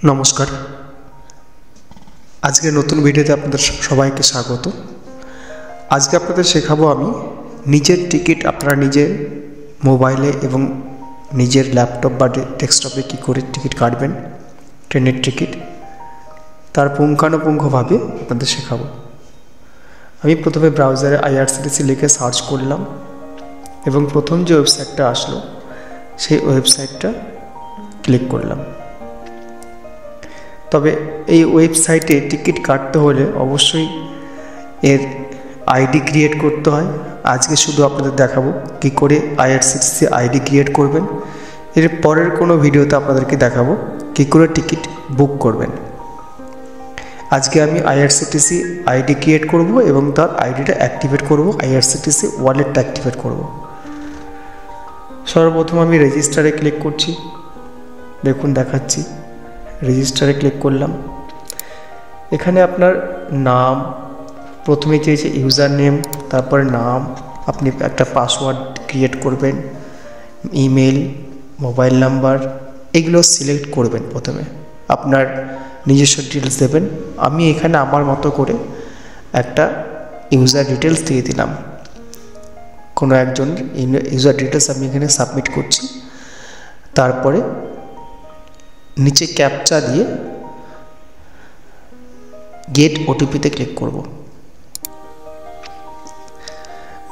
নমস্কার। আজকে নতুন ভিডিওতে আপনাদের সবাইকে স্বাগত। আজকে আপনাদের শেখাবো আমি নিজের টিকিট আপনারা নিজে মোবাইলে এবং নিজের ল্যাপটপ বা ডেস্কটপে কী করে টিকিট কাটবেন, ট্রেনের টিকিট, তার পুঙ্খানুপুঙ্খভাবে আপনাদের শেখাবো। আমি প্রথমে ব্রাউজারে আইআরসিটিসি লিখে সার্চ করলাম এবং প্রথম যে ওয়েবসাইটটা আসলো সেই ওয়েবসাইটটা ক্লিক করলাম। তবে এই ওয়েবসাইটে টিকিট কাটতে হলে অবশ্যই এর আইডি ক্রিয়েট করতে হয়। আজকে শুধু আপনাদের দেখাবো কী করে আইআরসিটিসি আইডি ক্রিয়েট করবেন। এর পরের কোনো ভিডিওতে আপনাদেরকে দেখাবো কী করে টিকিট বুক করবেন। আজকে আমি আইআরসিটিসি আইডি ক্রিয়েট করব এবং তার আইডিটা অ্যাক্টিভেট করব, আইআরসিটিসি ওয়ালেটটা অ্যাক্টিভেট করব। সর্বপ্রথম আমি রেজিস্টারে ক্লিক করছি, দেখুন দেখাচ্ছি। রেজিস্টারে ক্লিক করলাম। এখানে আপনার নাম প্রথমে চেয়েছে, ইউজার নেম, তারপরে নাম, আপনি একটা পাসওয়ার্ড ক্রিয়েট করবেন, ইমেল, মোবাইল নাম্বার, এগুলো সিলেক্ট করবেন। প্রথমে আপনার নিজস্ব ডিটেলস দেবেন। আমি এখানে আমার মতো করে একটা ইউজার ডিটেলস দিয়ে দিলাম। কোনো একজন ইউজার ডিটেলস আমি এখানে সাবমিট করছি। তারপরে নিচে ক্যাপচা দিয়ে গেট ওটিপিতে ক্লিক করব।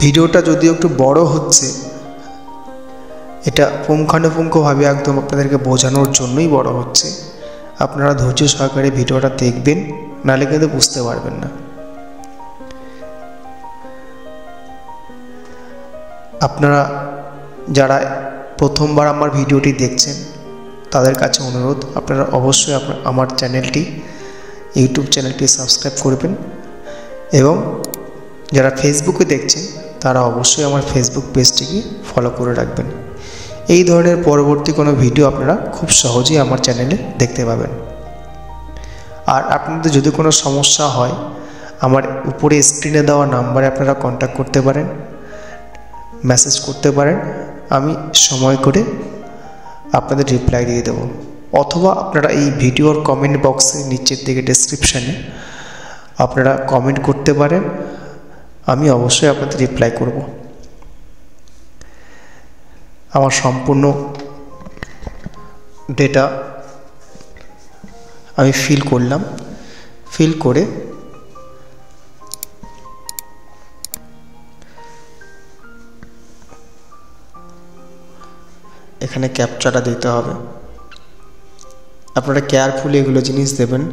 ভিডিওটা যদিও একটু বড় হচ্ছে, এটা পুঙ্খানুপুঙ্খভাবে একদম আপনাদেরকে বোঝানোর জন্যই বড় হচ্ছে। আপনারা ধৈর্য সহকারে ভিডিওটা দেখবেন, নাহলে কিন্তু বুঝতে পারবেন না। আপনারা যারা প্রথমবার আমার ভিডিওটি দেখছেন তাদের কাছে অনুরোধ, আপনারা অবশ্যই আমার চ্যানেলটি, ইউটিউব চ্যানেলটি সাবস্ক্রাইব করবেন এবং যারা ফেসবুকে দেখছেন তারা অবশ্যই আমার ফেসবুক পেজটিকে ফলো করে রাখবেন। এই ধরনের পরবর্তী কোনো ভিডিও আপনারা খুব সহজেই আমার চ্যানেলে দেখতে পাবেন। আর আপনাদের যদি কোনো সমস্যা হয়, আমার উপরে স্ক্রিনে দেওয়া নাম্বারে আপনারা কন্ট্যাক্ট করতে পারেন, মেসেজ করতে পারেন। আমি সময় করে আপনাদের রিপ্লাই দিয়ে দেবো। অথবা আপনারা এই ভিডিওর কমেন্ট বক্সে নিচের দিকে ডেসক্রিপশানে আপনারা কমেন্ট করতে পারেন, আমি অবশ্যই আপনাদের রিপ্লাই করব। আমার সম্পূর্ণ ডেটা আমি ফিল করলাম। ফিল করে এখানে ক্যাপচাটা দিতে হবে। আপনারা কেয়ারফুলি এগুলো জিনিস দেবেন।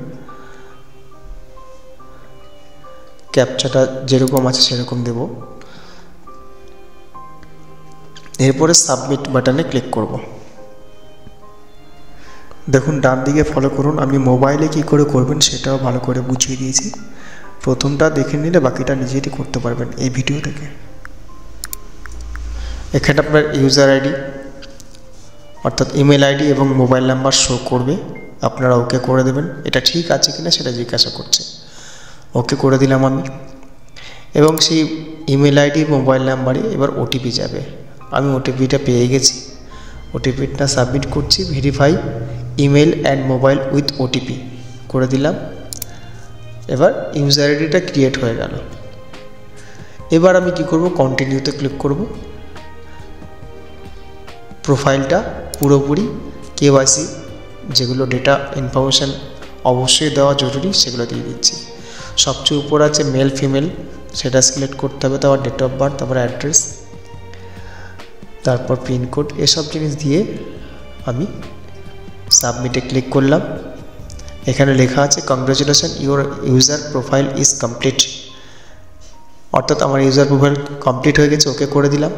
ক্যাপচাটা যেরকম আছে সেরকম দেব। এরপরে সাবমিট বাটনে ক্লিক করব। দেখুন ডান দিকে ফলো করুন। আমি মোবাইলে কি করে করবেন সেটাও ভালো করে বুঝিয়ে দিয়েছি। প্রথমটা দেখে নিলে বাকিটা নিজেই করতে পারবেন এই ভিডিও থেকে। এখানে আপনার ইউজার আইডি অর্থাৎ ইমেল আইডি এবং মোবাইল নাম্বার শো করবে, আপনারা ওকে করে দেবেন। এটা ঠিক আছে কিনা সেটা জিজ্ঞাসা করছে, ওকে করে দিলাম আমি। এবং সেই ইমেল আইডি মোবাইল নাম্বারে এবার ওটিপি যাবে। আমি ওটিপিটা পেয়ে গেছি, ওটিপিটা সাবমিট করছি। Verify email and mobile with OTP করে দিলাম। এবার ইউজার আইডিটা ক্রিয়েট হয়ে গেল। এবার আমি কি করব, কন্টিনিউতে ক্লিক করব। প্রোফাইলটা পুরোপুরি কেওয়াইসি যেগুলো ডেটা ইনফরমেশান অবশ্যই দেওয়া জরুরি সেগুলো দিয়ে দিচ্ছি। সবচেয়ে উপর আছে মেল ফিমেল, সেটা সিলেক্ট করতে হবে। তারপর ডেট অফ বার্থ, তারপর অ্যাড্রেস, তারপর পিনকোড, এসব জিনিস দিয়ে আমি সাবমিটে ক্লিক করলাম। এখানে লেখা আছে congratulation, your user profile is complete. অর্থাৎ আমার ইউজার প্রোফাইল কমপ্লিট হয়ে গেছে, ওকে করে দিলাম।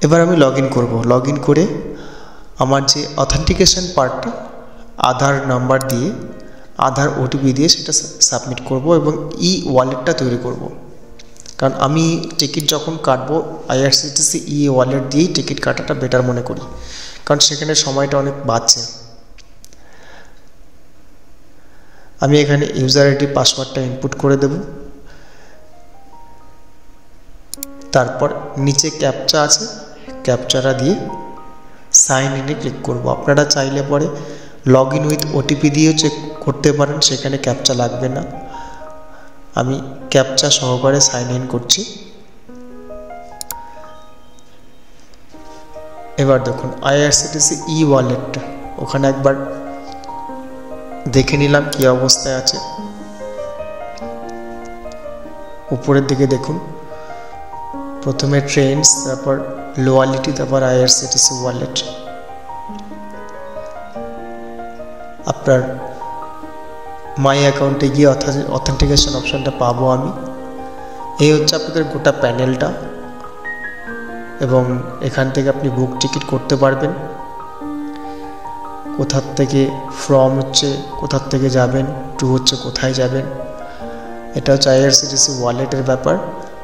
এবার আমি লগ ইন করবো। লগ ইন করে আমার যে অথেন্টিকেশন পার্টটা, আধার নাম্বার দিয়ে, আধার ওটিপি দিয়ে সেটা সাবমিট করব এবং ই ওয়ালেটটা তৈরি করব। কারণ আমি টিকিট যখন কাটবো আইআরসিটিসি ই ওয়ালেট দিয়েই টিকিট কাটাটা বেটার মনে করি, কারণ সেখানে সময়টা অনেক বাঁচে। আমি এখানে ইউজার আইডি পাসওয়ার্ডটা ইনপুট করে দেব। তারপর নিচে ক্যাপচা আছে, ক্যাপচাটা দিয়ে সাইন ইনে ক্লিক করব। আপনারা চাইলে পরে লগ ইন উইথ ওটিপি দিয়েও চেক করতে পারেন, সেখানে ক্যাপচা লাগবে না। আমি ক্যাপচা সহকারে সাইন ইন করছি। এবার দেখুন আইআরসিটিসি ই ওয়ালেটটা, ওখানে একবার দেখে নিলাম কি অবস্থায় আছে। উপরের দিকে দেখুন, প্রথমে ট্রেন্ডস, তারপর লোয়ালিটি, তারপর আইআরসিটিসি ওয়ালেট। আপনার মাই অ্যাকাউন্টে গিয়ে অথেন্টিকেশন অপশানটা পাবো আমি। এই হচ্ছে আপনাদের গোটা প্যানেলটা, এবং এখান থেকে আপনি বুক টিকিট করতে পারবেন। কোথার থেকে ফ্রম হচ্ছে কোথার থেকে যাবেন, টু হচ্ছে কোথায় যাবেন। এটা হচ্ছে আইআরসিটিসি ওয়ালেটের ব্যাপার।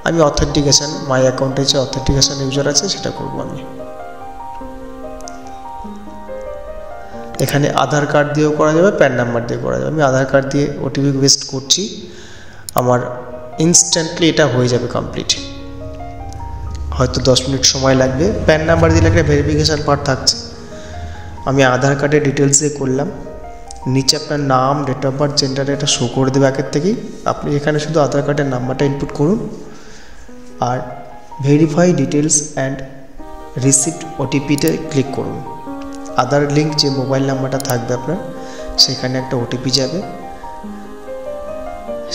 আমি অথেন্টিকেশন, মাই অ্যাকাউন্টে যে অথেন্টিকেশন ইউজার আছে সেটা করব আমি। এখানে আধার কার্ড দিয়েও করা যাবে, প্যান নাম্বার দিয়ে করা যাবে। আমি আধার কার্ড দিয়ে ওটিপি পেস্ট করছি, আমার ইনস্ট্যান্টলি এটা হয়ে যাবে কমপ্লিট। হয়তো 10 মিনিট সময় লাগবে। প্যান নাম্বার দিলে একটা ভেরিফিকেশান পার্ট থাকছে, আমি আধার কার্ডের ডিটেলস দিয়ে করলাম। নিচে আপনার নাম, ডেট অফ বার্থ, জেন্ডার এটা শো করে দেবে আগের থেকেই। আপনি এখানে শুধু আধার কার্ডের নাম্বারটা ইনপুট করুন, আর ভেরিফাই ডিটেলস অ্যান্ড রিসিপ্ট ওটিপিতে ক্লিক করুন। আধার লিঙ্ক যে মোবাইল নাম্বারটা থাকবে আপনার, সেখানে একটা ওটিপি যাবে,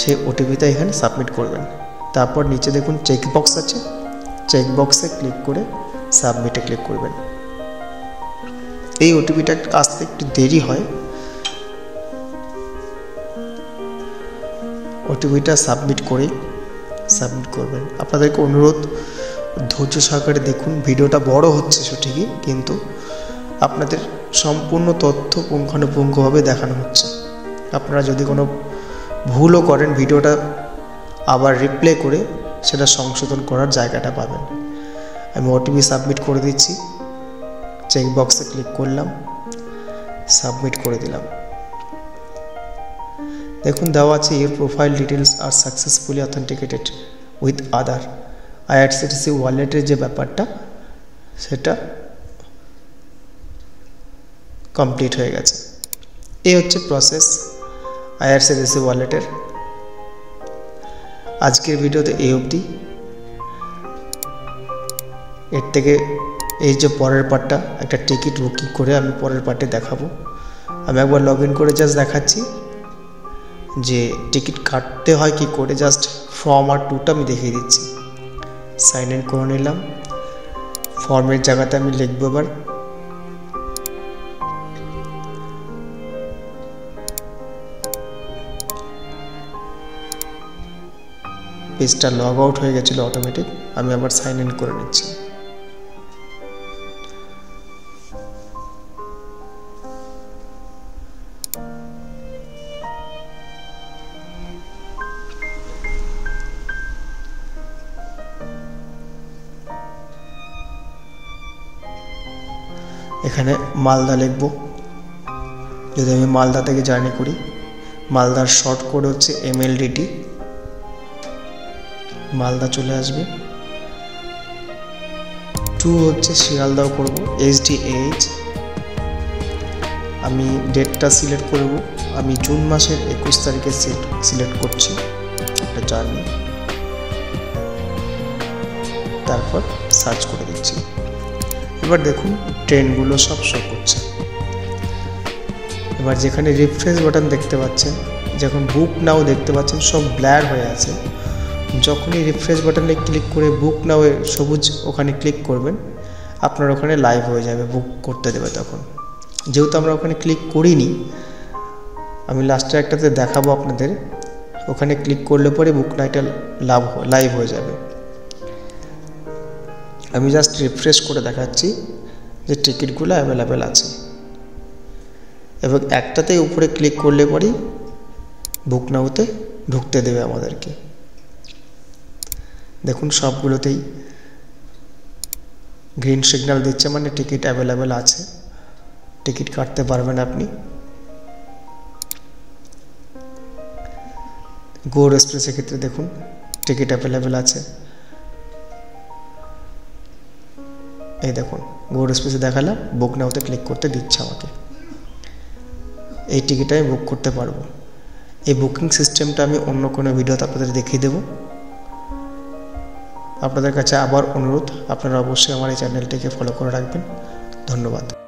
সেই ওটিপিটা এখানে সাবমিট করবেন। তারপর নিচে দেখুন চেকবক্স আছে, চেকবক্সে ক্লিক করে সাবমিটে ক্লিক করবেন। এই ওটিপিটা আসতে একটু দেরি হয়। ওটিপিটা সাবমিট করবেন। আপনাদেরকে অনুরোধ, ধৈর্য সহকারে দেখুন। ভিডিওটা বড় হচ্ছে ঠিকই, কিন্তু আপনাদের সম্পূর্ণ তথ্য পুঙ্খানুপুঙ্খভাবে দেখানো হচ্ছে। আপনারা যদি কোনো ভুলও করেন, ভিডিওটা আবার রিপ্লে করে সেটা সংশোধন করার জায়গাটা পাবেন। আমি ওটিপি সাবমিট করে দিচ্ছি, চেকবক্সে ক্লিক করলাম, সাবমিট করে দিলাম। দেখুন দেওয়া আছে ইউর প্রোফাইল ডিটেলস আর successfully authenticated with Aadhaar. IRCTC ওয়ালেটের যে ব্যাপারটা, সেটা কমপ্লিট হয়ে গেছে। এই হচ্ছে প্রসেস আইআরসিটিসি ওয়ালেটের। আজকের ভিডিওতে এই অবধি। এর থেকে এই যে পরের পার্টটা, একটা টিকিট বুকিং করে আমি পরের পার্টে দেখাবো। আমি একবার লগ ইন করে জাস্ট দেখাচ্ছি যে টিকিট কাটতে হয় কি করে, জাস্ট ফর্ম আর টুটা আমি দেখিয়ে দিচ্ছি। সাইন ইন করে নিলাম। ফর্মের জায়গাতে আমি লিখবো এবার পেজটা লগ আউট হয়ে গেছিলো অটোমেটিক। আমি আবার সাইন ইন করে নিচ্ছি। এখানে মালদা লিখব। যদি আমি মালদা থেকে জার্নি করি, মালদার শর্ট কোড হচ্ছে MLDT। মালদা চলে আসবে। 2 হচ্ছে শিয়ালদাও করব, SDH। আমি ডেটটা সিলেক্ট করব, আমি জুন মাসের 21 তারিখে সিলেক্ট করছি একটা জার্নি। তারপর সার্চ করে দিচ্ছি। এবার দেখুন ট্রেনগুলো সব শো করছে। এবার যেখানে রিফ্রেশ বাটন দেখতে পাচ্ছেন, যখন বুক নাও দেখতে পাচ্ছেন, সব ব্ল্যার হয়ে আছে। যখনই রিফ্রেশ বাটনে ক্লিক করে বুক নাও সবুজ ওখানে ক্লিক করবেন, আপনার ওখানে লাইভ হয়ে যাবে, বুক করতে দেবে তখন। যেহেতু আমরা ওখানে ক্লিক করিনি, আমি লাস্টে একটাতে দেখাবো আপনাদের। ওখানে ক্লিক করলে পরে বুক নাইটা লাইভ হয়ে যাবে। আমি জাস্ট রিফ্রেশ করে দেখাচ্ছি যে টিকিটগুলো অ্যাভেলেবেল আছে, এবং একটাতেই উপরে ক্লিক করলে পরেই বুক নাওতে ঢুকতে দেবে আমাদেরকে। দেখুন সবগুলোতেই গ্রিন সিগন্যাল দিচ্ছে, মানে টিকিট অ্যাভেলেবেল আছে, টিকিট কাটতে পারবেন আপনি। গৌড় এক্সপ্রেসের ক্ষেত্রে দেখুন টিকিট অ্যাভেলেবেল আছে। এই দেখুন গৌড় এক্সপ্রেসে দেখালাম, বুক নাওতে ক্লিক করতে দিচ্ছে আমাকে। এই টিকিট আমি বুক করতে পারবো। এই বুকিং সিস্টেমটা আমি অন্য কোনো ভিডিওতে আপনাদের দেখিয়ে দেব। আপনাদের কাছে আবার অনুরোধ, আপনারা অবশ্যই আমার এই চ্যানেলটিকে ফলো করে রাখবেন। ধন্যবাদ।